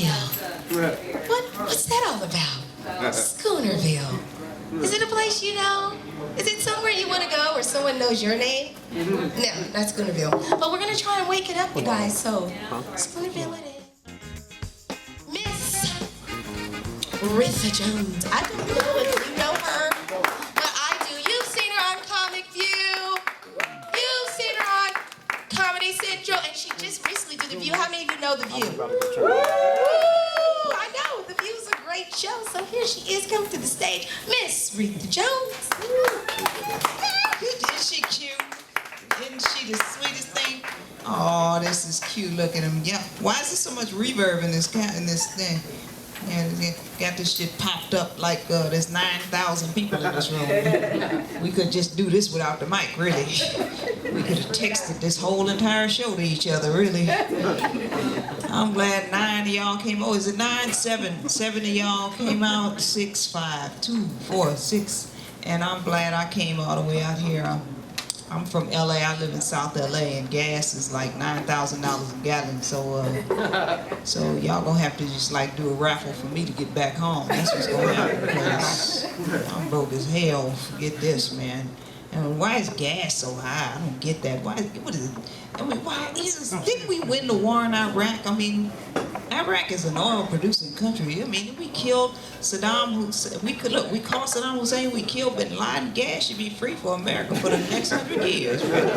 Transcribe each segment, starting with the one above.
Schoonerville. What's that all about? Schoonerville. Is it a place you know? Is it somewhere you want to go or someone knows your name? No, not Schoonerville. But we're going to try and wake it up, you guys. So, Schoonerville it is. Miss Ritha Jones. I don't know if you know her, but I do. You've seen her on Comic View. You've seen her on Comedy Central, and she just recently did The View. How many of you know The View? Woo! I know, The View's a great show, so here she is coming to the stage, Miss Ritha Jones. Isn't she cute? Isn't she the sweetest thing? Oh, this is cute. Look at him. Yeah. Why is there so much reverb in this thing? And got this shit popped up like there's 9,000 people in this room. We could just do this without the mic, really. We could have texted this whole entire show to each other, really. I'm glad 9 of y'all came. Oh, is it 9? 7. 7 of y'all came out. 6, 5, 2, 4, 6. And I'm glad I came all the way out here. I'm from LA. I live in South LA, and gas is like $9,000 a gallon. So y'all gonna have to just like do a raffle for me to get back home. That's what's gonna happen, because I'm broke as hell. Forget this, man. And why is gas so high? I don't get that. Why? What is it? I mean, why? Didn't we win the war in Iraq? I mean, Iraq is an oil-producing country. I mean, we killed Saddam Hussein. We caught Saddam Hussein. We killed Bin Laden. Gas should be free for America for the next 100 years. Really.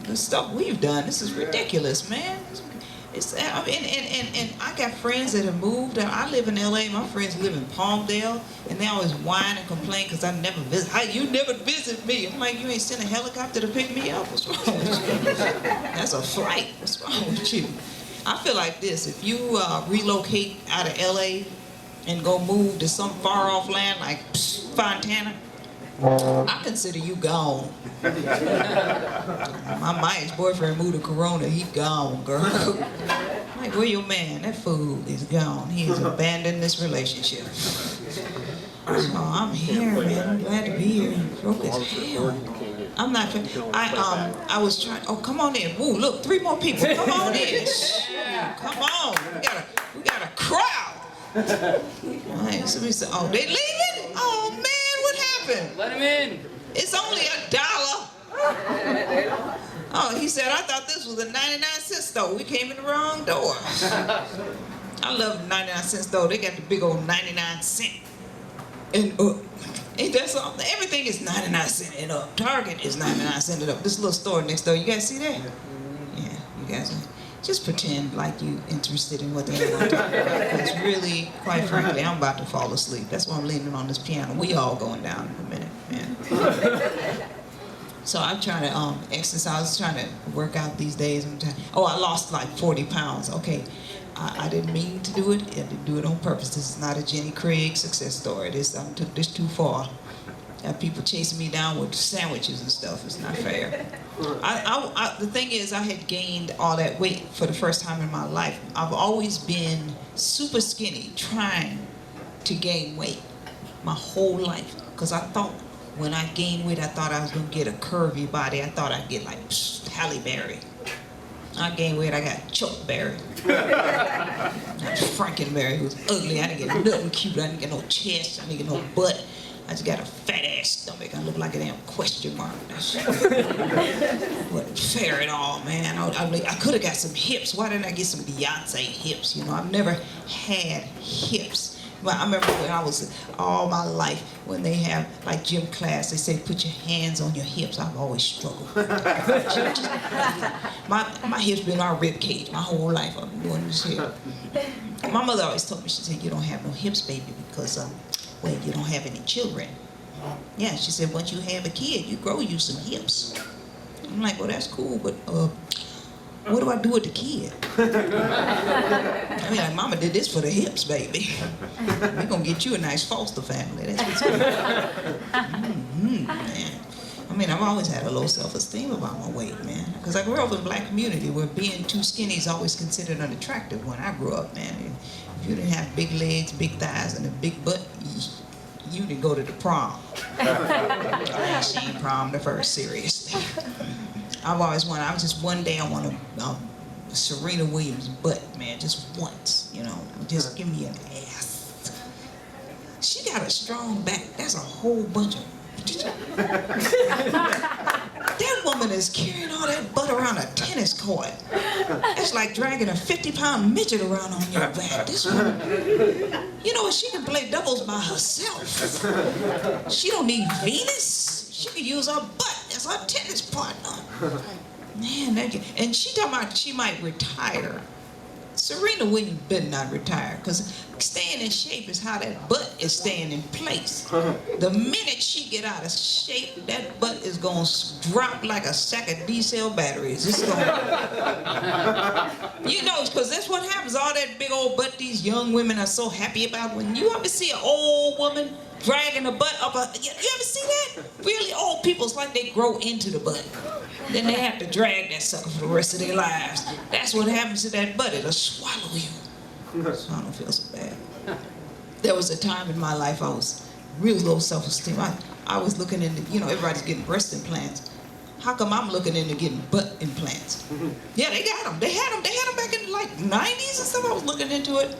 The stuff we've done, this is ridiculous, man. I mean, and I got friends that have moved. I live in LA. My friends live in Palmdale, and they always whine and complain because I never visit. You never visit me. I'm like, you ain't sent a helicopter to pick me up. What's wrong with you? That's a flight. What's wrong with you? I feel like this: if you relocate out of LA and go move to some far off land like Fontana, I consider you gone. My ex-boyfriend moved to Corona. He gone, girl. Like, where your man? That fool is gone. He has abandoned this relationship. So I'm here, man. I'm glad to be here. Broke as hell. I'm not. I was trying. Oh, come on in. Woo, look, 3 more people. Come on in. Come on. We got a crowd. Right, so we said, oh, they leaving? Oh man. Let him in. It's only $1. Oh, he said, I thought this was a 99-cent store. We came in the wrong door. I love the 99-cent store. They got the big old 99-cent and up. Ain't that something? Everything is 99-cent and up. Target is 99-cent and up. This little store next door, you guys see that? Yeah, you guys. Just pretend like you interested in what they want to talk about. Because really, quite frankly, I'm about to fall asleep. That's why I'm leaning on this piano. We all going down in a minute, man. So I'm trying to exercise, trying to work out these days. Oh, I lost like 40 pounds. Okay, I didn't mean to do it. I didn't do it on purpose. This is not a Jenny Craig success story. I took this too far. Have people chasing me down with sandwiches and stuff. It's not fair. The thing is, I had gained all that weight for the first time in my life. I've always been super skinny, trying to gain weight my whole life. Because I thought when I gained weight, I thought I was going to get a curvy body. I thought I'd get like Halle Berry. I gained weight, I got Chuck Berry. Frankenberry, who was ugly. I didn't get nothing cute. I didn't get no chest. I didn't get no butt. I just got a fat ass stomach. I look like a damn question mark. Wasn't fair at all, man. I could have got some hips. Why didn't I get some Beyonce hips? You know, I've never had hips. Well, I remember when I was all my life when they have like gym class, they say put your hands on your hips. I've always struggled with that. My hips been our rib cage my whole life. I've been doing this here. My mother always told me, she said, you don't have no hips, baby, because well, you don't have any children. Yeah, she said, once you have a kid, you grow you some hips. I'm like, well, that's cool, but what do I do with the kid? I mean, like, mama did this for the hips, baby. We're gonna get you a nice foster family. That's what's good. Man. I mean, I've always had a low self-esteem about my weight, man. Because I grew up in a black community where being too skinny is always considered unattractive. When I grew up, man, if you didn't have big legs, big thighs, and a big butt, you didn't go to the prom. I ain't seen prom the first, seriously. I've always wanted, one day I want a Serena Williams butt, man, just once, you know. whole bunch of... That woman is carrying all that butt around a tennis court. It's like dragging a 50-pound midget around on your back. This woman, you know, she can play doubles by herself. She don't need Venus. She can use her butt as her tennis partner. Man, and she talking about she might retire. Serena Williams better not retire, because staying in shape is how that butt is staying in place. The minute she get out of shape, that butt is going to drop like a sack of D-cell batteries. It's going you know, because that's what happens. All that big old butt these young women are so happy about. When you ever see an old woman dragging a butt up you ever see that? Really old people, it's like they grow into the butt. Then they have to drag that sucker for the rest of their lives. That's what happens to that butt. It'll swallow you. So I don't feel so bad. There was a time in my life I was real low self-esteem. I was looking into, you know, everybody's getting breast implants. How come I'm looking into getting butt implants? Yeah, they got them. They had them back in like 90s and stuff. I was looking into it.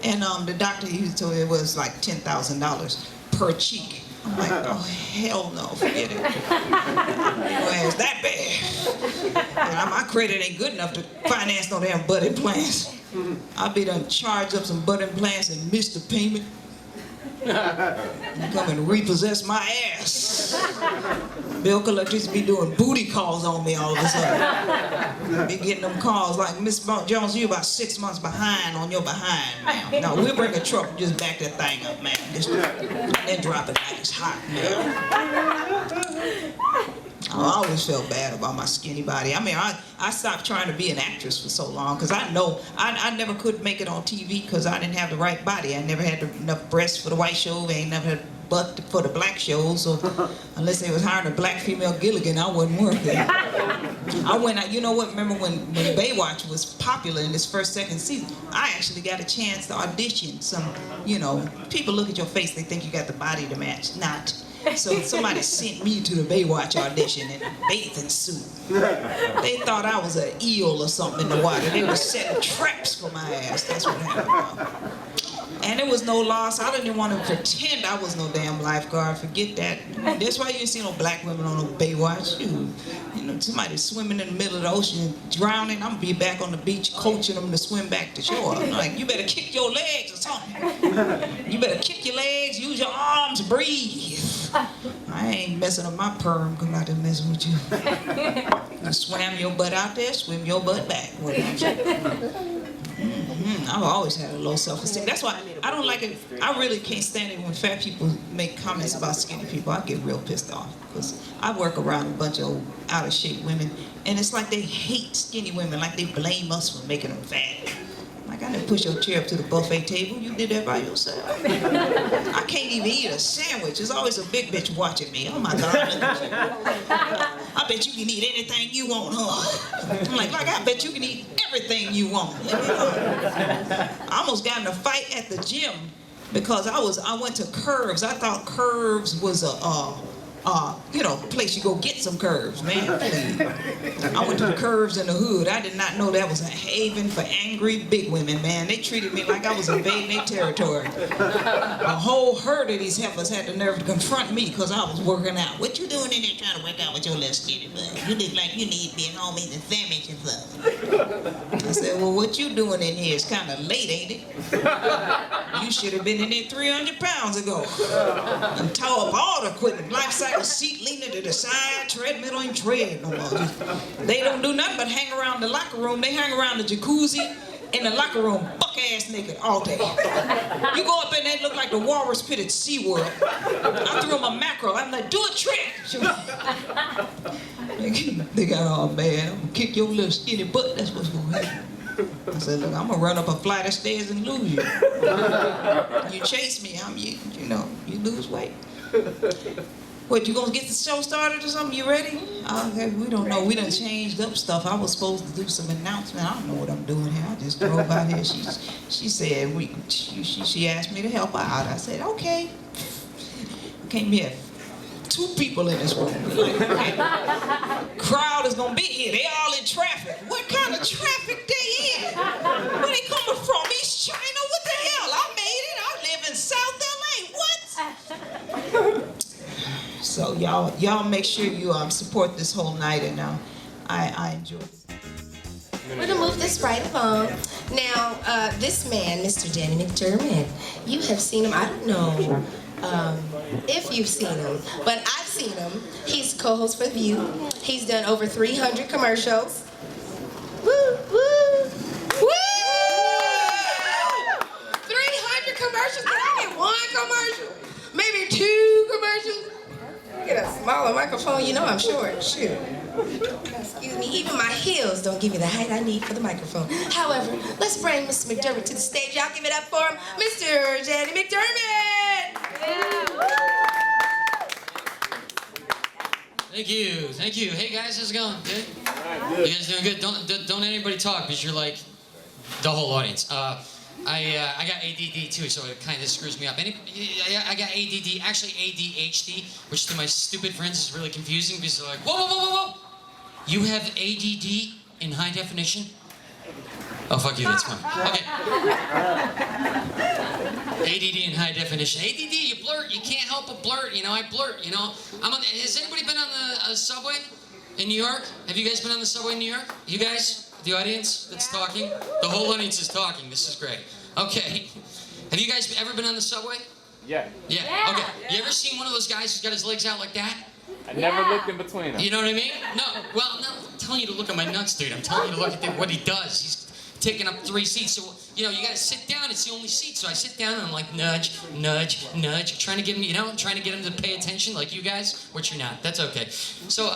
And the doctor, he told me it was like $10,000 per cheek. I'm like, oh, hell no, forget it. Well, it's that bad. And my credit ain't good enough to finance no damn butt implants. I'll be done charged up some butt implants and miss the payment. Come and repossess my ass. Bill collectors be doing booty calls on me all of a sudden. Be getting them calls like, Miss Jones, you about 6 months behind on your behind, ma'am. Now we'll bring a truck and just back that thing up, ma'am. Just then drop it like it's hot, ma'am. I always felt bad about my skinny body. I mean, I stopped trying to be an actress for so long because I know I never could make it on TV because I didn't have the right body. I never had enough breasts for the white show. I ain't never had butt for the black show. So unless they was hiring a black female Gilligan, I wasn't working. I went out, you know what, remember when Baywatch was popular in its first, second season, I actually got a chance to audition some, you know, people look at your face, they think you got the body to match. Not. So somebody sent me to the Baywatch audition in a bathing suit. They thought I was an eel or something in the water. They were setting traps for my ass. That's what happened. And it was no loss. I didn't even want to pretend I was no damn lifeguard. Forget that. That's why you didn't see no black women on no Baywatch. You know, somebody swimming in the middle of the ocean, drowning. I'm gonna be back on the beach coaching them to swim back to shore. I'm like, you better kick your legs or something. You better kick your legs, use your arms, breathe. I ain't messing up my perm, come out there messing with you. You swam your butt out there, swim your butt back. I've always had a low self-esteem. That's why I don't like it. I really can't stand it when fat people make comments about skinny people. I get real pissed off because I work around a bunch of old, out-of-shape women, and it's like they hate skinny women, like they blame us for making them fat. Like, I didn't push your chair up to the buffet table. You did that by yourself. I can't even eat a sandwich. There's always a big bitch watching me. Oh, my God. I bet you can eat anything you want, huh? I'm like, I bet you can eat everything you want. I almost got in a fight at the gym because I went to Curves. I thought Curves was a you know, place you go get some curves, man. I went to the Curves in the hood. I did not know that was a haven for angry big women, man. They treated me like I was invading their territory. A whole herd of these heifers had the nerve to confront me because I was working out. What you doing in there trying to work out with your little skinny butt? You look like you need to be home eating sandwich and stuff. I said, well, what you doing in here is kind of late, ain't it? You should have been in there 300 pounds ago. And tore up all the equipment, life cycle seat leaning to the side, treadmill ain't tread no more. They don't do nothing but hang around the locker room. They hang around the jacuzzi in the locker room, buck-ass naked all day. You go up in there, look like the walrus pit at SeaWorld. I threw them a mackerel. I'm like, do a trick. They got all mad. I'm gonna kick your little skinny butt. That's what's gonna happen. I said, look, I'm gonna run up a flight of stairs and lose you. You chase me, you know, you lose weight. What, you gonna get the show started or something? You ready? Okay, we don't know. We done changed up stuff. I was supposed to do some announcement. I don't know what I'm doing here. I just drove out here. She said she asked me to help her out. I said, okay. Came here. 2 people in this room. Crowd is gonna be here. They all in traffic. What kind of traffic they in? Where they coming from? East China? What the hell? I made it. I live in South LA. What? So y'all make sure you support this whole night, and I enjoy it. We're gonna move this right along. Now, this man, Mr. Danny McDermott, you have seen him. I don't know if you've seen him, but I've seen him. He's co-host for The View. He's done over 300 commercials. Woo, woo, woo! 300 commercials? Can I get one commercial? Maybe 2 commercials? Get a smaller microphone, you know I'm short. Shoot. Excuse me, even my heels don't give me the height I need for the microphone. However, let's bring Mr. McDermott to the stage. Y'all give it up for him, Mr. Danny McDermott! Yeah. Thank you. Hey guys, how's it going? Good? You guys doing good? Don't anybody talk because you're like the whole audience. I got ADD too, so it kind of screws me up. I got ADD, actually ADHD, which to my stupid friends is really confusing because they're like, whoa. You have ADD in high definition? Oh, fuck you, that's fine. Okay. ADD in high definition. ADD, you blurt, you can't help but blurt, you know, I blurt, you know. Has anybody been on the subway in New York? Have you guys been on the subway in New York? You guys? The audience that's talking? The whole audience is talking, this is great. Okay. Have you guys ever been on the subway? Yeah. Yeah, okay. You ever seen one of those guys who's got his legs out like that? I never looked in between them. You know what I mean? No, well, no, I'm telling you to look at my nuts, dude. I'm telling you to look at what he does. He's taking up 3 seats. So, you know, you gotta sit down. It's the only seat. So I sit down and I'm like, nudge, trying to get him, you know, trying to get him to pay attention like you guys, which you're not. That's okay. So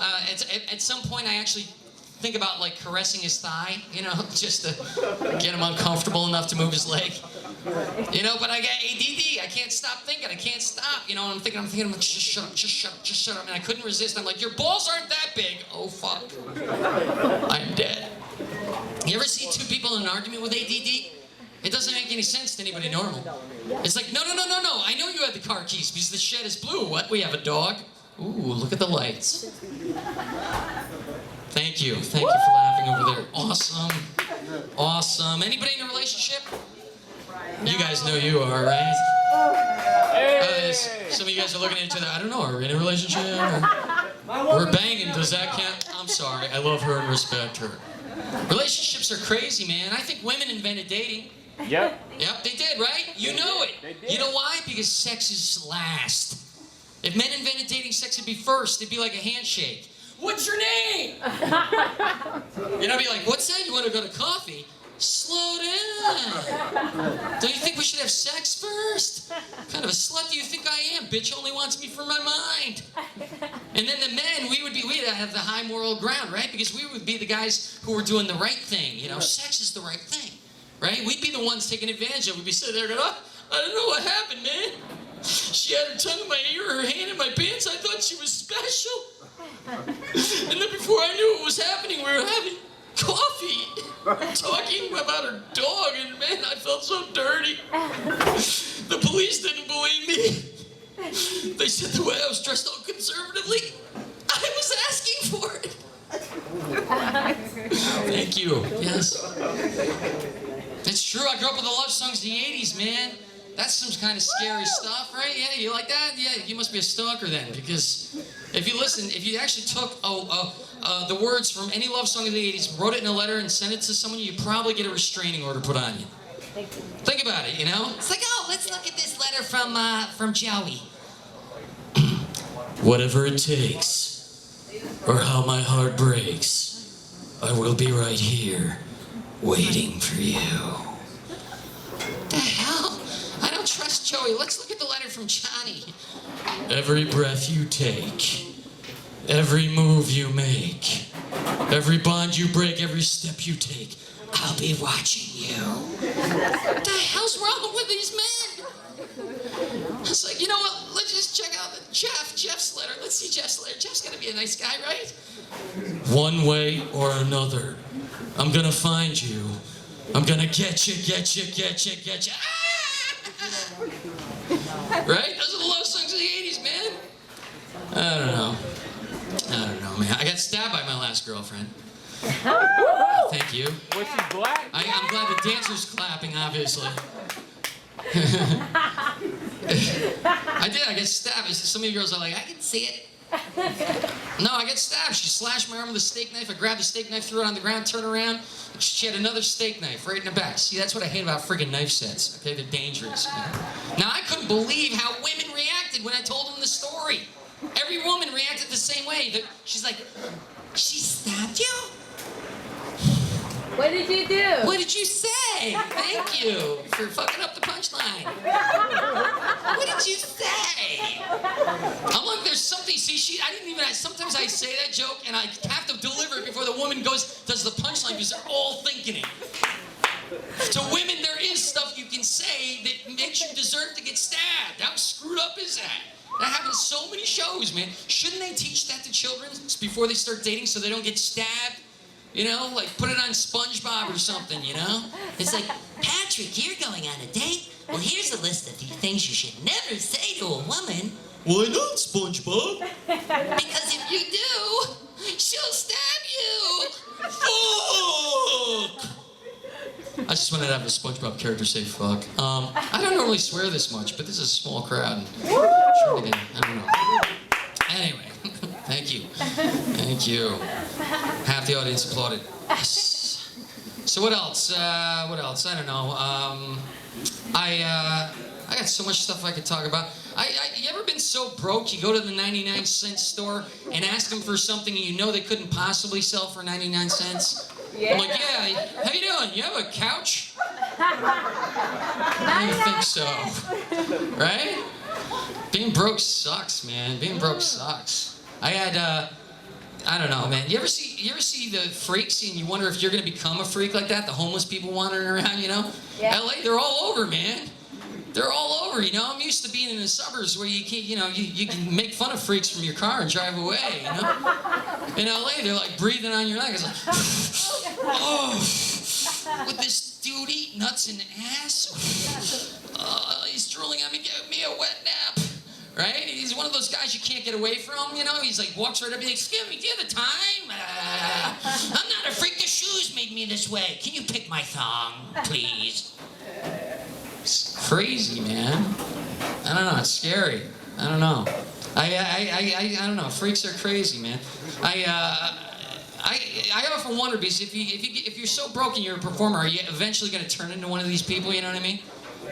at some point I actually think about like caressing his thigh, you know, just to get him uncomfortable enough to move his leg. You know, but I got ADD. I can't stop thinking. I can't stop. You know, I'm thinking, I'm like, just shut up. And I couldn't resist. I'm like, your balls aren't that big. Oh, fuck. I'm dead. You ever see 2 people in an argument with ADD? It doesn't make any sense to anybody normal. It's like, no. I know you had the car keys because the shed is blue. What? We have a dog? Ooh, look at the lights. Thank you for laughing over there. Awesome. Anybody in a relationship? You guys know you are, right? Some of you guys are looking at each other. I don't know, are we in a relationship? We're banging, does that count? I'm sorry, I love her and respect her. Relationships are crazy, man. I think women invented dating. Yep, they did, right? You know it. They did. You know why? Because sex is last. If men invented dating, sex would be first. It'd be like a handshake. What's your name? You know, I'd be like, what's that? You want to go to coffee? Slow down. Don't you think we should have sex first? What kind of a slut do you think I am? Bitch only wants me for my mind. And then the men, we'd have the high moral ground, right? Because we would be the guys who were doing the right thing. You know, sex is the right thing, right? We'd be the ones taking advantage of it. We'd be sitting there going, oh, I don't know what happened, man. She had her tongue in my ear, her hand in my pants. I thought she was special. And then before I knew what was happening, we were having coffee, talking about her dog, and man, I felt so dirty. The police didn't believe me. They said the way I was dressed all conservatively, I was asking for it. Thank you. Yes. It's true, I grew up with the love songs of the 80s, man. That's some kind of scary stuff, right? Yeah, you like that? Yeah, you must be a stalker then, because if you actually took the words from any love song of the 80s, wrote it in a letter and sent it to someone, you'd probably get a restraining order put on you. Think about it, you know? It's like, oh, let's look at this letter from Joey. Whatever it takes, or how my heart breaks, I will be right here, waiting for you. What the hell? I don't trust Joey. Let's look at the letter from Johnny. Every breath you take, every move you make, every bond you break, every step you take, I'll be watching you. What the hell's wrong with these men? It's like, you know what? Let's just check out Jeff's letter. Let's see Jeff's letter. Jeff's gonna be a nice guy, right? One way or another, I'm gonna find you. I'm gonna get you. Ah! Right? Those are the love songs of the 80s, man. I don't know, man. I got stabbed by my last girlfriend. Thank you. Was she black? I'm glad the dancer's clapping, obviously. I got stabbed. Some of you girls are like, I can see it. No, I got stabbed. She slashed my arm with a steak knife. I grabbed the steak knife, threw it on the ground, turned around. She had another steak knife right in the back. See, that's what I hate about friggin' knife sets. Okay, they're dangerous. Now, I couldn't believe how women reacted when I told them the story. Every woman reacted the same way. She's like, she stabbed you? What did you do? What did you say? Thank you for fucking up the punchline. What did you say? I'm like, there's something. See, I didn't even. Sometimes I say that joke and I have to deliver it before the woman does the punchline because they're all thinking it. To women, there is stuff you can say that makes you deserve to get stabbed. How screwed up is that? That happens so many shows, man. Shouldn't they teach that to children before they start dating so they don't get stabbed? You know, like put it on SpongeBob or something, you know? It's like, Patrick, you're going on a date? Well, here's a list of things you should never say to a woman. Why not, SpongeBob? Because if you do, she'll stab you. Fuck! I just wanted to have a SpongeBob character say fuck. I don't normally swear this much, but this is a small crowd. Try it again. I don't know. Anyway. Thank you. Thank you. Half the audience applauded. Yes. So what else? What else? I don't know. I got so much stuff I could talk about. You ever been so broke you go to the 99-cent store and ask them for something and you know they couldn't possibly sell for 99 cents? Yeah. I'm like, yeah, how you doing? You have a couch? I don't think so. Right? Being broke sucks, man. Being broke sucks. I had, I don't know, man. You ever see the freaks and you wonder if you're gonna become a freak like that? The homeless people wandering around, you know? Yeah. LA, they're all over, man. They're all over, you know? I'm used to being in the suburbs where you can't, you know, you can make fun of freaks from your car and drive away, you know? In LA, they're like breathing on your neck. It's like, oh, would this dude eat nuts and ass? He's drooling on me, give me a wet nap. Right? He's one of those guys you can't get away from, you know? He's like, walks right up and like, excuse me, do you have the time? I'm not a freak, the shoes made me this way. Can you pick my thong, please? It's crazy, man. I don't know, it's scary. I don't know. I don't know, freaks are crazy, man. I often wonder, because if you're so broken you're a performer, are you eventually going to turn into one of these people, you know what I mean?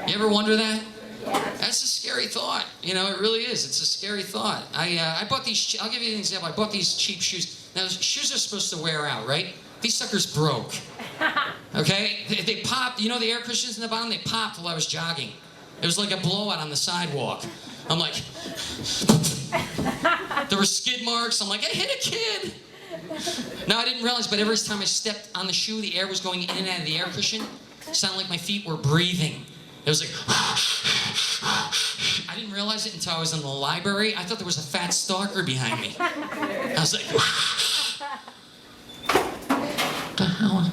You ever wonder that? That's a scary thought. You know, it really is. It's a scary thought. I bought these, I'll give you an example. I bought these cheap shoes. Now, shoes are supposed to wear out, right? These suckers broke. Okay? They popped. You know the air cushions in the bottom? They popped while I was jogging. It was like a blowout on the sidewalk. I'm like, there were skid marks. I'm like, I hit a kid. No, I didn't realize, but every time I stepped on the shoe, the air was going in and out of the air cushion. It sounded like my feet were breathing. It was like, I didn't realize it until I was in the library. I thought there was a fat stalker behind me. I was like, what the hell?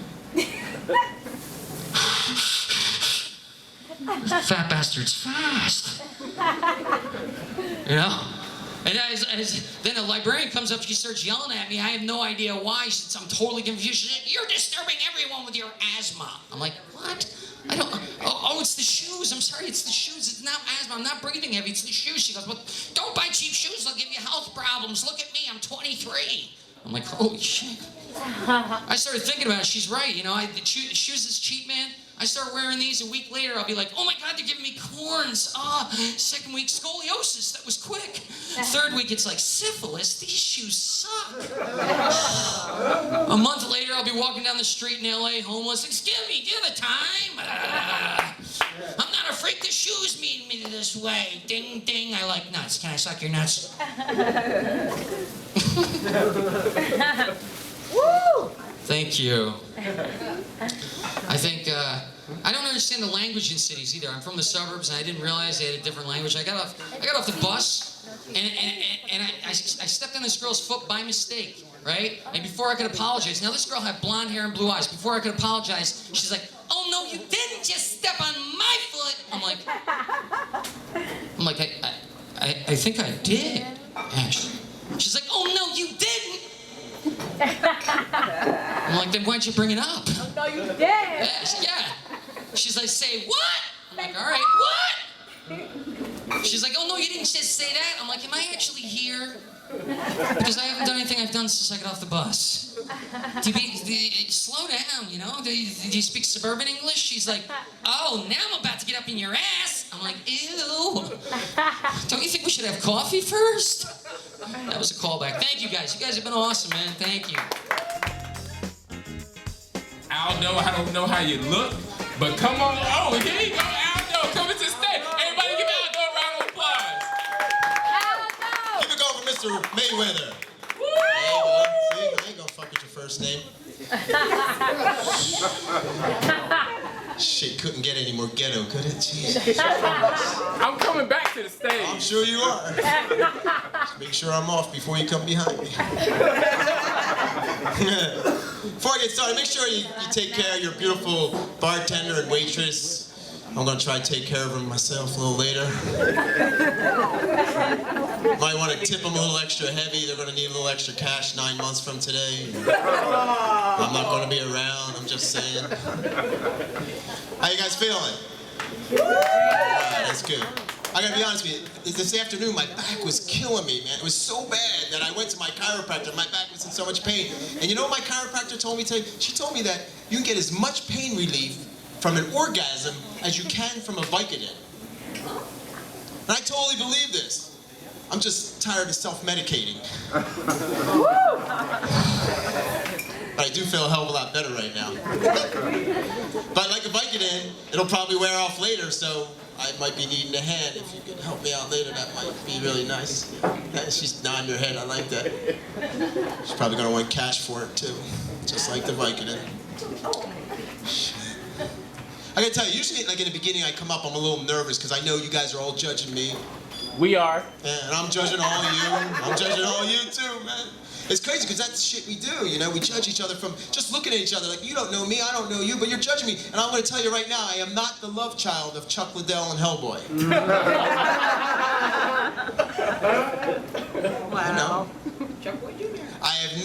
This fat bastard's fast. You know? And then a librarian comes up, she starts yelling at me. I have no idea why. She says, I'm totally confused. She said, you're disturbing everyone with your asthma. I'm like, what? I don't, oh, it's the shoes. I'm sorry, it's the shoes. It's not asthma. I'm not breathing heavy. It's the shoes. She goes, well, don't buy cheap shoes. They'll give you health problems. Look at me. I'm 23. I'm like, holy shit. I started thinking about it. She's right. You know, the shoes is cheap, man. I start wearing these a week later. I'll be like, oh my God, they're giving me corns. Second week, scoliosis. That was quick. Third week, it's like syphilis. These shoes suck. A month later, I'll be walking down the street in LA, homeless. Excuse me, do you have the time? I'm not a freak. The shoes made me this way. Ding, ding. I like nuts. Can I suck your nuts? Woo! Thank you. I think, I don't understand the language in cities either. I'm from the suburbs and I didn't realize they had a different language. I got off the bus and I stepped on this girl's foot by mistake, right? And before I could apologize, now this girl had blonde hair and blue eyes. Before I could apologize, she's like, oh no, you didn't just step on my foot. I'm like, I think I did, actually. She's like, oh no, you didn't. I'm like, then why'd you bring it up? Oh, no, you did. Yeah. She's like, say what? I'm like, all right, what? She's like, oh no, you didn't just say that. I'm like, am I actually here? Because I haven't done anything I've done since I got off the bus. Slow down, you know? Do you speak suburban English? She's like, oh, now I'm about to get up in your ass. I'm like, ew. Don't you think we should have coffee first? That was a callback. Thank you guys. You guys have been awesome, man. Thank you. Aldo, I don't know how you look, but come on. Oh, here you go, Aldo. Coming to the stage. Everybody give Aldo a round of applause. Keep it going for Mr. Mayweather. Woo! See, I ain't gonna fuck with your first name. Shit couldn't get any more ghetto, could it? Jeez. I'm coming back to the stage. I'm sure you are. Just make sure I'm off before you come behind me. Before I get started, make sure you take care of your beautiful bartender and waitress. I'm gonna try to take care of them myself a little later. Might want to tip them a little extra heavy. They're gonna need a little extra cash 9 months from today. I'm not gonna be around, I'm just saying. How you guys feeling? Alright, that's good. I gotta be honest with you, this afternoon my back was killing me, man. It was so bad that I went to my chiropractor. My back was in so much pain. And you know what my chiropractor told me today? She told me that you can get as much pain relief from an orgasm as you can from a Vicodin. And I totally believe this. I'm just tired of self-medicating. But I do feel a hell of a lot better right now. But like a Vicodin, it'll probably wear off later, so I might be needing a hand. If you could help me out later, that might be really nice. Yeah, she's nodding her head, I like that. She's probably gonna want cash for it too, just like the Vicodin. Shit. I gotta tell you, usually like in the beginning I come up, I'm a little nervous because I know you guys are all judging me. We are. Yeah, and I'm judging all of you. I'm judging all of you too, man. It's crazy because that's the shit we do, you know? We judge each other from just looking at each other like, you don't know me, I don't know you, but you're judging me. And I'm gonna tell you right now, I am not the love child of Chuck Liddell and Hellboy. I know. I have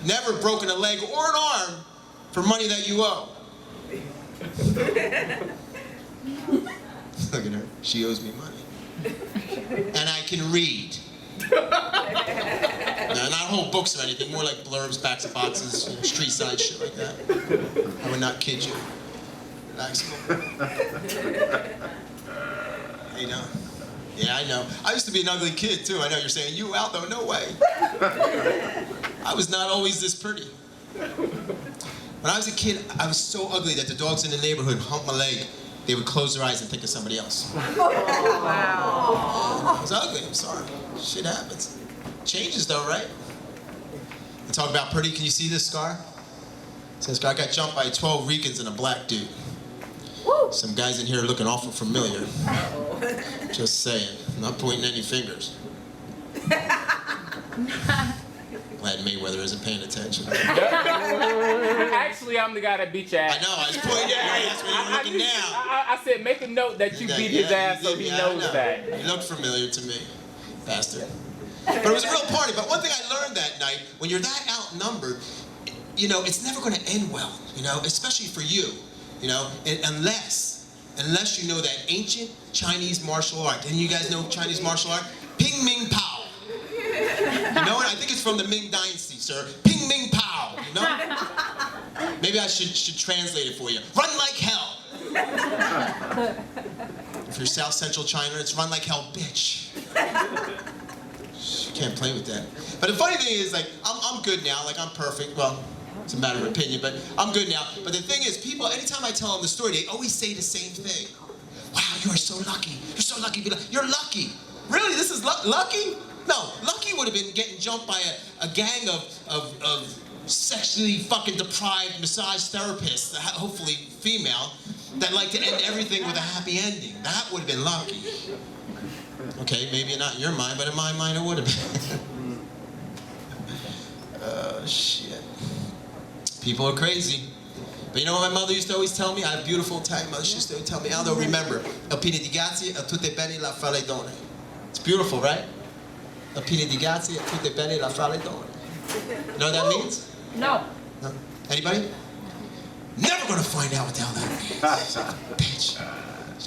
never broken a leg or an arm for money that you owe. Look at her, she owes me money. And I can read. No, not whole books or anything, more like blurbs, backs of boxes, you know, street side shit like that. I would not kid you. Relax. How you doing? Yeah, I know. I used to be an ugly kid too. I know you're saying, you Aldo, no way. I was not always this pretty. When I was a kid, I was so ugly that the dogs in the neighborhood humped my leg. They would close their eyes and think of somebody else. Wow. I was ugly, I'm sorry. Shit happens. Changes though, right? And talk about pretty, can you see this scar? It says, I got jumped by 12 Ricans and a black dude. Some guys in here are looking awful familiar. Just saying, I'm not pointing any fingers. Glad Mayweather isn't paying attention. Actually, I'm the guy that beat your ass. I know, I was pointing at your ass when you were looking down. I said, make a note that you beat his ass so he knows that. You look familiar to me, bastard. But it was a real party. But one thing I learned that night, when you're that outnumbered, you know, it's never going to end well, you know, especially for you, you know, unless you know that ancient Chinese martial art. And you guys know Chinese martial art? Ping Ming Pow. You know what? I think it's from the Ming Dynasty, sir. Ping Ming Pow, you know? Maybe I should translate it for you. Run like hell. If you're South Central China, it's run like hell, bitch. You can't play with that. But the funny thing is, like, I'm good now. Like, I'm perfect. Well, it's a matter of opinion, but I'm good now. But the thing is, people, anytime I tell them the story, they always say the same thing. Wow, you are so lucky. You're so lucky. You're lucky. Really? This is lucky? No, lucky would have been getting jumped by a gang of sexually fucking deprived massage therapists, hopefully female, that like to end everything with a happy ending. That would have been lucky. Okay, maybe not in your mind, but in my mind it would have been. Oh, shit. People are crazy. But you know what my mother used to always tell me? I had a beautiful Italian mother. She used to always tell me, Aldo, remember, el pine di gazzi e tutte bene la faledone. It's beautiful, right? El pine di gazzi e tutte bene la faledone. You know what that means? No. No? Anybody? Never gonna find out what the hell that means. Bitch.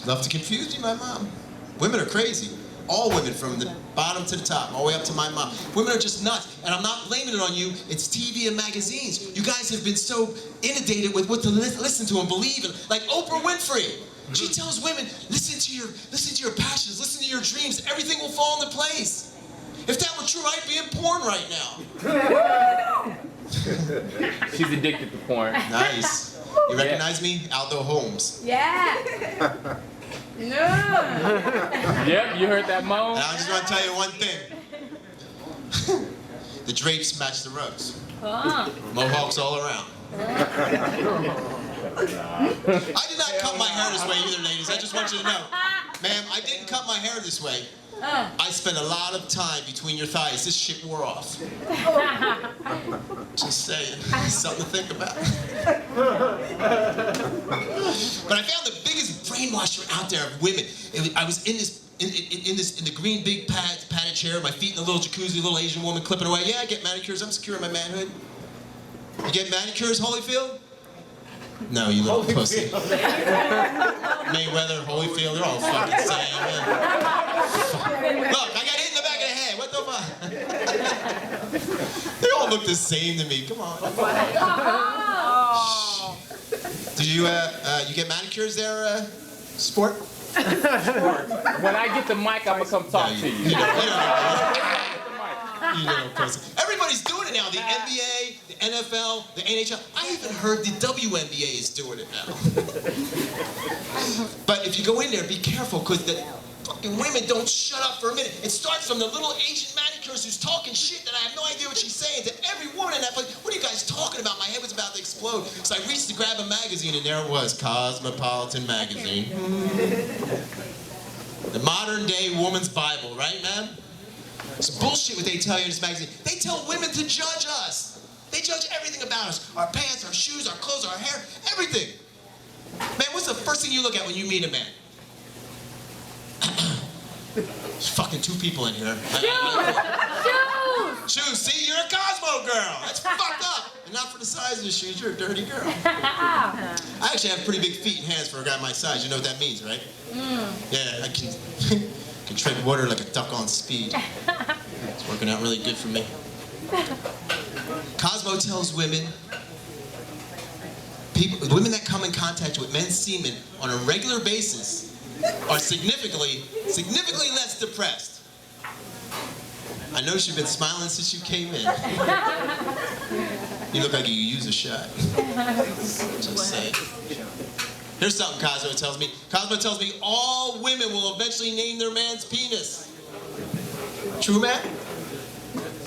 Love to confuse you, my mom. Women are crazy. All women, from the bottom to the top, all the way up to my mom. Women are just nuts, and I'm not blaming it on you. It's TV and magazines. You guys have been so inundated with what to listen to and believe in. Like Oprah Winfrey. She tells women, listen to your passions, listen to your dreams. Everything will fall into place. If that were true, I'd be in porn right now. She's addicted to porn. Nice. You recognize me? Aldo Holmes. Yeah. No. Yep, you heard that moan? And I just want to tell you one thing. The drapes match the rugs. Mohawks all around. I did not cut my hair this way either, ladies. I just want you to know. Ma'am, I didn't cut my hair this way. I spent a lot of time between your thighs. This shit wore off. Just saying. Something to think about. But I found the biggest brainwasher out there of women. I was in the green big padded chair, my feet in the little jacuzzi, little Asian woman clipping away. Yeah, I get manicures. I'm secure in my manhood. You get manicures, Holyfield? No, you little pussy. Mayweather, Holyfield, they're all fucking same. Look, I got hit in the back of the head. What the fuck? They all look the same to me. Come on. Do you get manicures there, sport? When I get the mic, I'm gonna come talk to you. You know, pussy. Everybody's doing it now. The NBA, the NFL, the NHL. I even heard the WNBA is doing it now. But if you go in there, be careful, because the fucking women don't shut up for a minute. It starts from the little Asian manicurist who's talking shit that I have no idea what she's saying to every woman in that place. What are you guys talking about? My head was about to explode. So I reached to grab a magazine, and there it was, Cosmopolitan magazine. The modern day woman's Bible, right, man? It's bullshit what they tell you in this magazine. They tell women to judge us. They judge everything about us. Our pants, our shoes, our clothes, our hair, everything. Man, what's the first thing you look at when you meet a man? There's fucking two people in here. Shoes. See, you're a Cosmo girl. That's fucked up. And not for the size of the shoes, you're a dirty girl. I actually have pretty big feet and hands for a guy my size. You know what that means, right? Yeah, I can tread water like a duck on speed. It's working out really good for me. Cosmo tells women, women that come in contact with men's semen on a regular basis are significantly less depressed. I noticed you've been smiling since you came in. You look like you could use a shot. Just saying. Here's something Cosmo tells me. Cosmo tells me all women will eventually name their man's penis. True, man?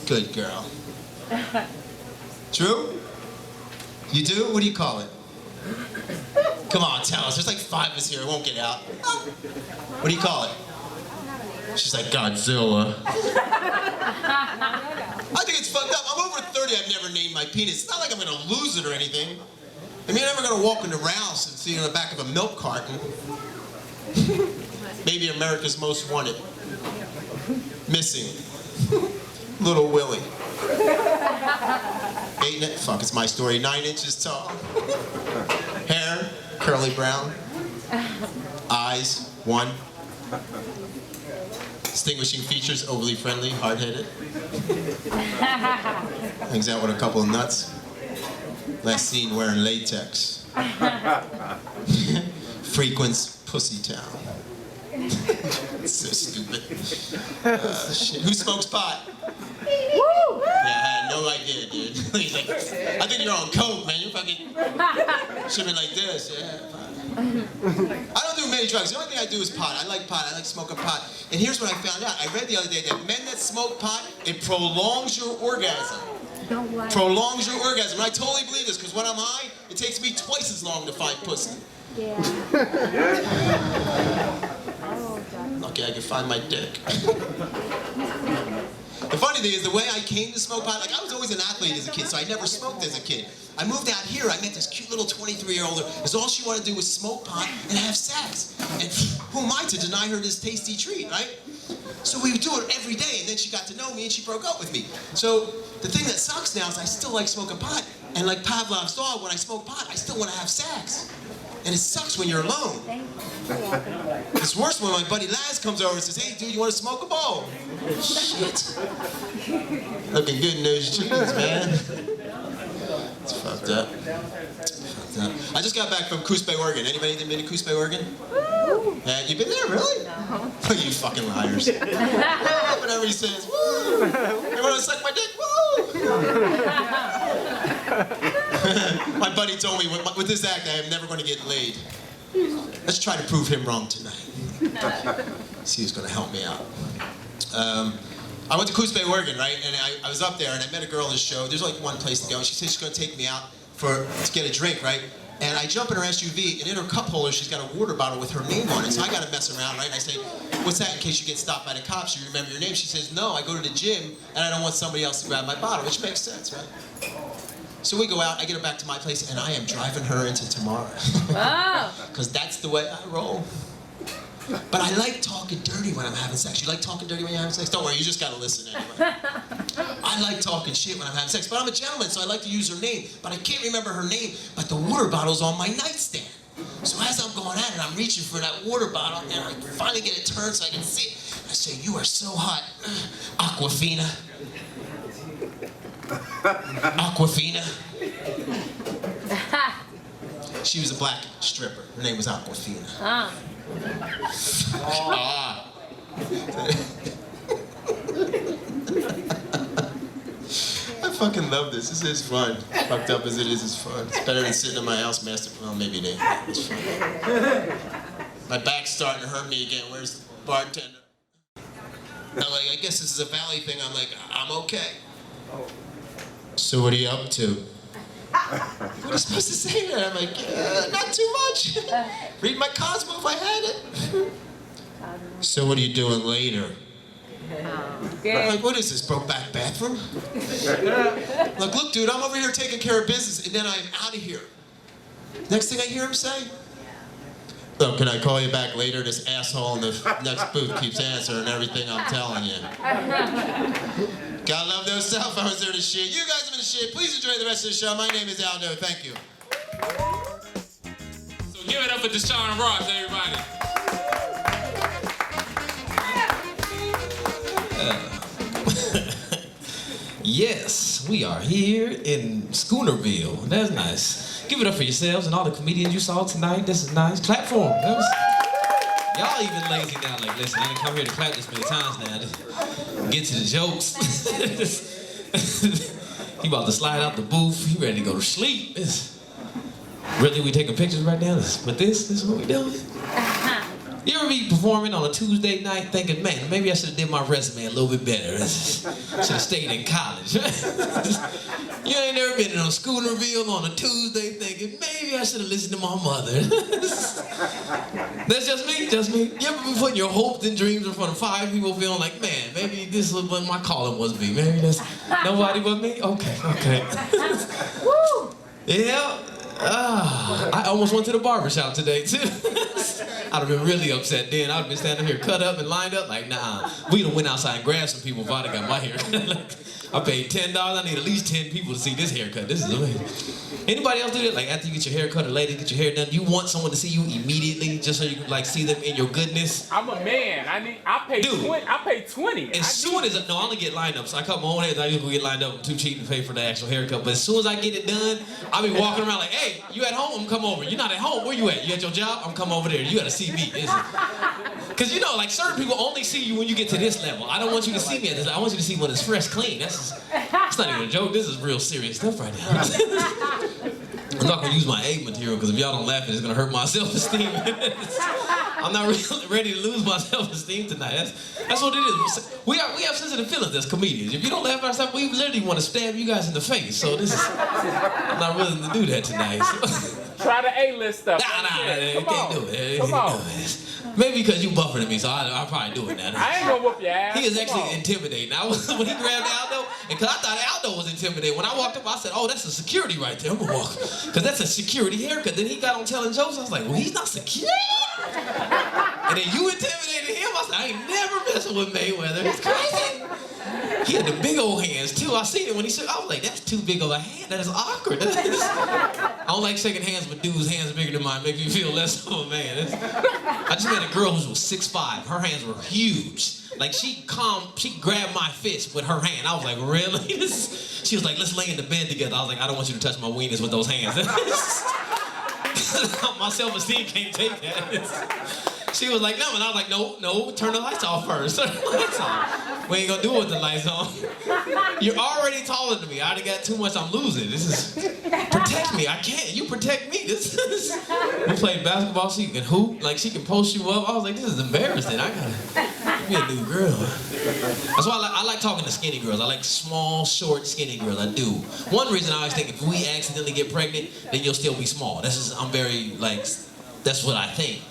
Good girl. True? You do? What do you call it? Come on, tell us. There's like 5 of us here. It won't get out. What do you call it? She's like, Godzilla. I think it's fucked up. I'm over 30. I've never named my penis. It's not like I'm going to lose it or anything. I mean, you're never going to walk into Rouse and see it in the back of a milk carton. Maybe America's Most Wanted. Missing. Little Willie. Ain't it? Fuck, it's my story. 9 inches tall. Hair, curly brown. Eyes, 1. Distinguishing features, overly friendly, hard-headed. Hangs out with a couple of nuts. Last seen wearing latex. Frequents Pussy Town. So stupid. Shit. Who smokes pot? Yeah, I had no idea, dude. He's like, I think you're on coke, man. You fucking should be like this, yeah. I don't do many drugs. The only thing I do is pot. I like pot. I like smoking pot. And here's what I found out. I read the other day that men that smoke pot, it prolongs your orgasm. Prolongs your orgasm. And I totally believe this, because when I'm high, it takes me twice as long to find pussy. Yeah. Lucky I could find my dick. The funny thing is, the way I came to smoke pot, like I was always an athlete as a kid, so I never smoked as a kid. I moved out here, I met this cute little 23-year-old, because all she wanted to do was smoke pot and have sex. And who am I to deny her this tasty treat, right? So we would do it every day, and then she got to know me and she broke up with me. So the thing that sucks now is I still like smoking pot, and like Pavlov's dog, when I smoke pot, I still want to have sex. And it sucks when you're alone. It's worse when my buddy Laz comes over and says, "Hey, dude, you want to smoke a bowl?" Shit. Looking good in those jeans, man. It's fucked up. I just got back from Coos Bay, Oregon. Anybody been to Coos Bay, Oregon? Yeah, you been there, really? No. You fucking liars. Whatever he says, woo! You wanna suck my dick? Woo! My buddy told me, with this act, I am never gonna get laid. Let's try to prove him wrong tonight. See who's gonna help me out. I went to Coos Bay, Oregon, right? And I was up there and I met a girl in the show. There's like one place to go. She said she's gonna take me out to get a drink, right? And I jump in her SUV, and in her cup holder, she's got a water bottle with her name on it. So I gotta mess around, right? And I say, "What's that in case you get stopped by the cops? You remember your name?" She says, "No, I go to the gym, and I don't want somebody else to grab my bottle," which makes sense, right? So we go out, I get her back to my place, and I am driving her into tomorrow. Wow. Because that's the way I roll. But I like talking dirty when I'm having sex. You like talking dirty when you're having sex? Don't worry, you just gotta listen anyway. I like talking shit when I'm having sex, but I'm a gentleman, so I like to use her name. But I can't remember her name, but the water bottle's on my nightstand. So as I'm going at it, I'm reaching for that water bottle, and I finally get it turned so I can see it. I say, "You are so hot, Aquafina." Aquafina. She was a black stripper. Her name was Aquafina. Ah. Ah. I fucking love this. This is fun. Fucked up as it is fun. It's better than sitting in my house masturbating. Well, maybe it ain't. It's fun. My back's starting to hurt me again. Where's the bartender? I'm like, I guess this is a Valley thing. I'm like, I'm okay. So what are you up to? What am I supposed to say there? I'm like, not too much. Read my Cosmo if I had it. So what are you doing later? I'm like, what is this, Brokeback bathroom? Look, dude, I'm over here taking care of business, and then I'm out of here. Next thing I hear him say, "Oh, can I call you back later? This asshole in the next booth keeps answering everything I'm telling you." Gotta love those cell phones. They're the shit. You guys have been the shit. Please enjoy the rest of the show. My name is Aldo. Thank you. So give it up for Deshaun Ross, everybody. Yes, we are here in Schoonerville. That's nice. Give it up for yourselves and all the comedians you saw tonight. This is nice. Clap for them. Y'all even lazy now. Like, listen, I didn't come here to clap this many times now. Just get to the jokes. He about to slide out the booth. He ready to go to sleep. Really, we taking pictures right now? But this is what we doing? You ever be performing on a Tuesday night thinking, man, maybe I should have did my resume a little bit better. Should have stayed in college. You ain't never been in a Schoonerville on a Tuesday thinking, maybe I should have listened to my mother. That's just me, just me. You ever been putting your hopes and dreams in front of 5 people feeling like, man, maybe this is what my calling must be. Maybe that's nobody but me? Okay. Woo! Yeah. I almost went to the barbershop today, too. I'd have been really upset then. I'd have been standing here cut up and lined up like, nah. We done went outside and grabbed some people before I got my hair. I paid $10. I need at least 10 people to see this haircut. This is amazing. Anybody else do that? Like after you get your hair cut or ladies get your hair done, you want someone to see you immediately just so you can like see them in your goodness? I'm a man. I pay 20. As soon as I only get lined up, so I cut my own hair. I usually get lined up. I'm too cheap to pay for the actual haircut. But as soon as I get it done, I'll be walking around like, hey, you at home? I'm come over. You're not at home. Where you at? You at your job? I'm come over there. You gotta see me. Because you know, like certain people only see you when you get to this level. I don't want you to see me at this. I want you to see when it's fresh, clean. It's not even a joke. This is real serious stuff right now. I'm not gonna use my A material because if y'all don't laugh, it's gonna hurt my self-esteem. I'm not really ready to lose my self-esteem tonight. That's what it is. We have sensitive feelings as comedians. If you don't laugh at ourselves, we literally want to stab you guys in the face. So I'm not willing to do that tonight. So. Try the A-list stuff. Nah, you can't do it. Come on. Maybe because you buffer than me, so I'll probably do it now. I ain't gonna whoop your ass. He is actually intimidating. When he grabbed Aldo, and because I thought Aldo was intimidating. When I walked up, I said, oh, that's a security right there. I'm gonna walk. Because that's a security haircut. Then he got on telling jokes. I was like, well, he's not security. And then you intimidated him. I said, I ain't never messing with Mayweather. It's crazy. He had the big old hands, too. I seen it when he said, I was like, that's too big of a hand. That is awkward. don't like shaking hands with dudes' hands bigger than mine. Make me feel less of a man. I just met a girl who was 6'5". Her hands were huge. Like she grabbed my fist with her hand. I was like, really? She was like, let's lay in the bed together. I was like, I don't want you to touch my weenus with those hands. My self-esteem can't take that. She was like, no, and I was like, no, turn the lights off first. Turn the lights off. We ain't gonna do it with the lights on. You're already taller than me. I already got too much I'm losing. Protect me. I can't. You protect me. We played basketball, she can hoop, like she can post you up. I was like, this is embarrassing. I gotta be a new girl. That's why I like talking to skinny girls. I like small, short, skinny girls. I do. One reason I always think if we accidentally get pregnant, then you'll still be small. I'm very, like, that's what I think.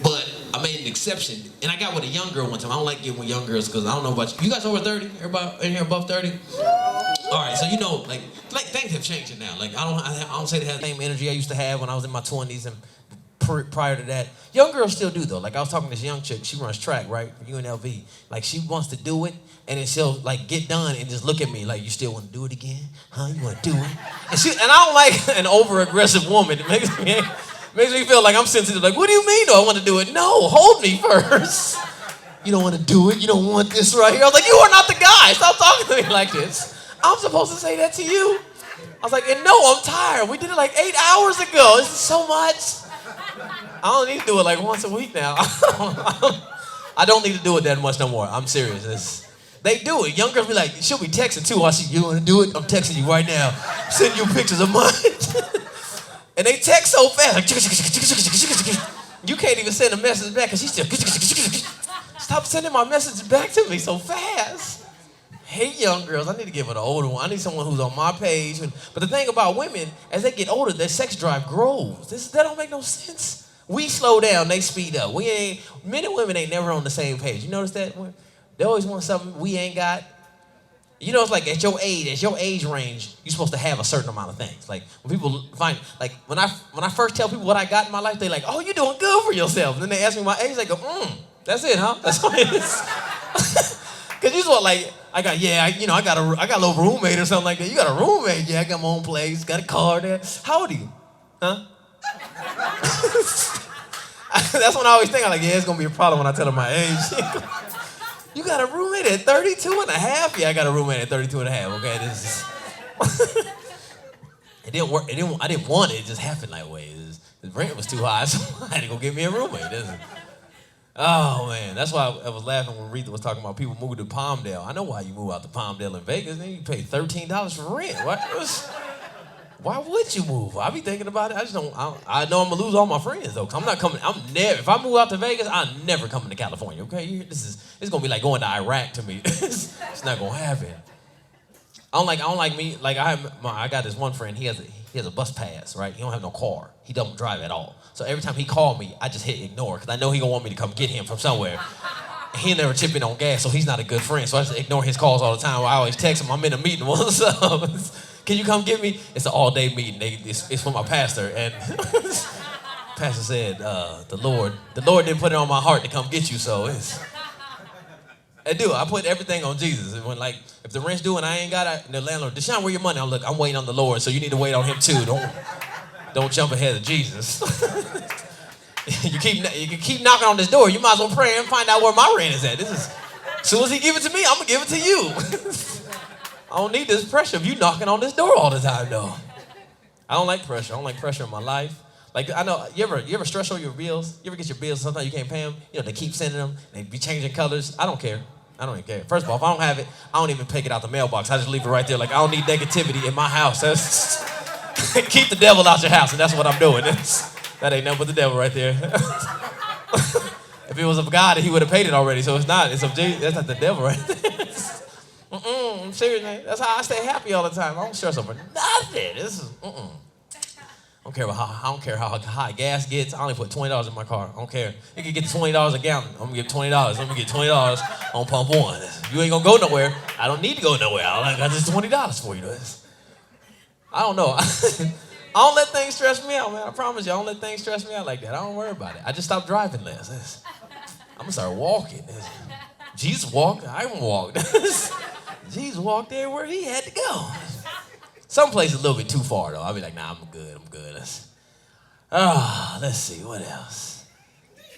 But I made an exception, and I got with a young girl one time. I don't like getting with young girls because I don't know about you. You guys over 30? Everybody in here above 30? All right, so you know, like things have changed now. Like I don't say they have the same energy I used to have when I was in my 20s and prior to that. Young girls still do though. Like I was talking to this young chick. She runs track, right? For UNLV. Like she wants to do it, and then she'll like get done and just look at me like, you still want to do it again? Huh? You want to do it? And I don't like an over-aggressive woman. It makes me feel like I'm sensitive. Like, what do you mean? Do I want to do it? No, hold me first. You don't want to do it? You don't want this right here? I was like, you are not the guy. Stop talking to me like this. I'm supposed to say that to you? I was like, and no, I'm tired. We did it like 8 hours ago. This is so much. I don't need to do it like once a week now. I don't need to do it that much no more. I'm serious. They do it. Young girls be like, she'll be texting too. I see, you want to do it? I'm texting you right now. Send you pictures of mine. And they text so fast, like, you can't even send a message back because she's still, stop sending my message back to me so fast. Hate young girls. I need to give it an older one. I need someone who's on my page. But the thing about women, as they get older, their sex drive grows. That don't make no sense. We slow down, they speed up. Men and women ain't never on the same page. You notice that? They always want something we ain't got. You know, it's like at your age range, you're supposed to have a certain amount of things. Like when people find, like when I first tell people what I got in my life, they like, oh, you're doing good for yourself. And then they ask me my age, they go, that's it, huh? That's what it is. Cause you just like, I got a little roommate or something like that. You got a roommate? Yeah, I got my own place, got a car there. How old are you? Huh? That's when I always think, I'm like, yeah, it's gonna be a problem when I tell them my age. You got a roommate at 32 and a half? Yeah, I got a roommate at 32 and a half, okay? This is... It didn't work. I didn't want it. It just happened that way. The rent was too high, so I had to go get me a roommate. Oh, man. That's why I was laughing when Retha was talking about people moving to Palmdale. I know why you move out to Palmdale in Vegas. Then you pay $13 for rent. Why would you move? I be thinking about it. I know I'm gonna lose all my friends though. I'm not coming. If I move out to Vegas, I'm never coming to California. Okay, it's gonna be like going to Iraq to me. It's not gonna happen. I don't like me. Like I got this one friend. He has a bus pass, right? He don't have no car. He don't drive at all. So every time he called me, I just hit ignore because I know he gonna want me to come get him from somewhere. He never chip in on gas, so he's not a good friend. So I just ignore his calls all the time. I always text him. I'm in a meeting. What's up? Can you come get me? It's an all-day meeting. It's for my pastor. And pastor said, the Lord didn't put it on my heart to come get you, so it's... I put everything on Jesus. And when, like, if the rent's due and I ain't got it, the landlord, Deshaun, where your money? I'm waiting on the Lord, so you need to wait on him too. Don't jump ahead of Jesus. You can keep knocking on this door. You might as well pray and find out where my rent is at. As soon as he give it to me, I'm gonna give it to you. I don't need this pressure of you knocking on this door all the time, though. I don't like pressure. I don't like pressure in my life. Like, I know, you ever stress over your bills? You ever get your bills, sometimes you can't pay them? You know, they keep sending them, they be changing colors. I don't care. I don't even care. First of all, if I don't have it, I don't even pick it out the mailbox. I just leave it right there. Like, I don't need negativity in my house. Keep the devil out your house, and that's what I'm doing. That ain't nothing but the devil right there. If it was of God, he would have paid it already, so it's not. It's of Jesus. That's not the devil right there. I'm serious, man. That's how I stay happy all the time. I don't stress over nothing. I don't care how high gas gets. I only put $20 in my car. I don't care. You can get $20 a gallon. I'm gonna give $20. I'm gonna get $20 on pump one. You ain't gonna go nowhere. I don't need to go nowhere. I got just $20 for you. I don't know. I don't let things stress me out, man. I promise you, I don't let things stress me out like that. I don't worry about it. I just stopped driving less. I'm gonna start walking. Jesus walked. I even walked. Jesus walked everywhere he had to go. Some places a little bit too far though. I'll be like, nah, I'm good. Let's see, what else?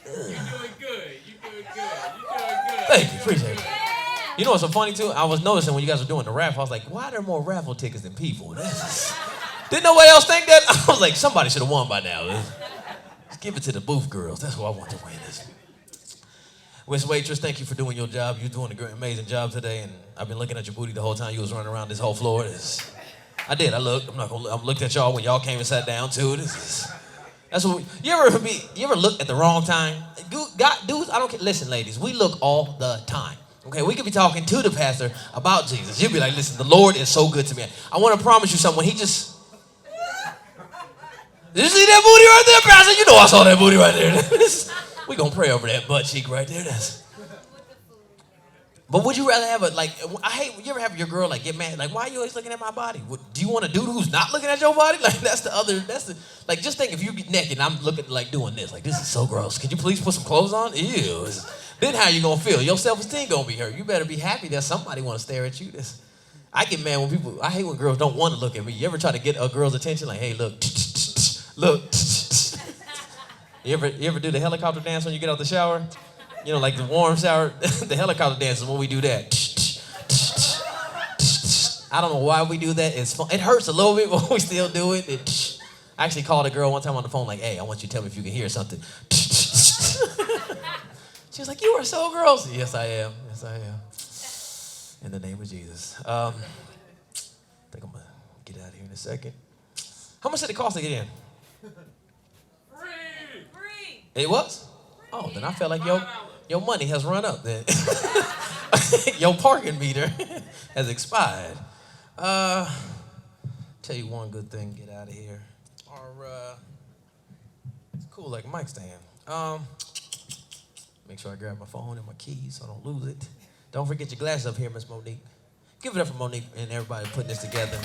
You're doing good. You're doing good. You're doing good. Thank you, appreciate it. You know what's so funny too? I was noticing when you guys were doing the raffle, I was like, why are there more raffle tickets than people? Didn't nobody else think that? I was like, somebody should have won by now. Let's give it to the booth girls. That's who I want to win this. Miss Waitress, thank you for doing your job. You're doing a great, amazing job today, and I've been looking at your booty the whole time you was running around this whole floor. I did. I looked. I'm looking at y'all when y'all came and sat down too. That's what. You ever look at the wrong time? Dudes, I don't care. Listen, ladies, we look all the time. Okay, we could be talking to the pastor about Jesus. You'll be like, listen, the Lord is so good to me. I want to promise you something. When he just... Did you see that booty right there, pastor? You know I saw that booty right there. We gonna pray over that butt cheek right there. But would you rather have you ever have your girl like get mad? Like, why are you always looking at my body? Do you want a dude who's not looking at your body? Like, like, just think if you get naked and I'm looking like doing this. Like, this is so gross. Could you please put some clothes on? Ew. Then how you gonna feel? Your self-esteem gonna be hurt. You better be happy that somebody wanna stare at you. I get mad when I hate when girls don't want to look at me. You ever try to get a girl's attention? Like, hey, look, look. You ever do the helicopter dance when you get out the shower? You know, like the warm shower, the helicopter dance is when we do that. I don't know why we do that. It's fun. It hurts a little bit, but we still do it. I actually called a girl one time on the phone like, hey, I want you to tell me if you can hear something. She was like, you are so gross. Yes, I am. Yes, I am. In the name of Jesus. I think I'm going to get out of here in a second. How much did it cost to get in? Free. It was? Oh, then I felt like your money has run up then. Your parking meter has expired. Tell you one good thing, get out of here. It's cool like a mic stand. Make sure I grab my phone and my keys so I don't lose it. Don't forget your glasses up here, Miss Monique. Give it up for Monique and everybody putting this together.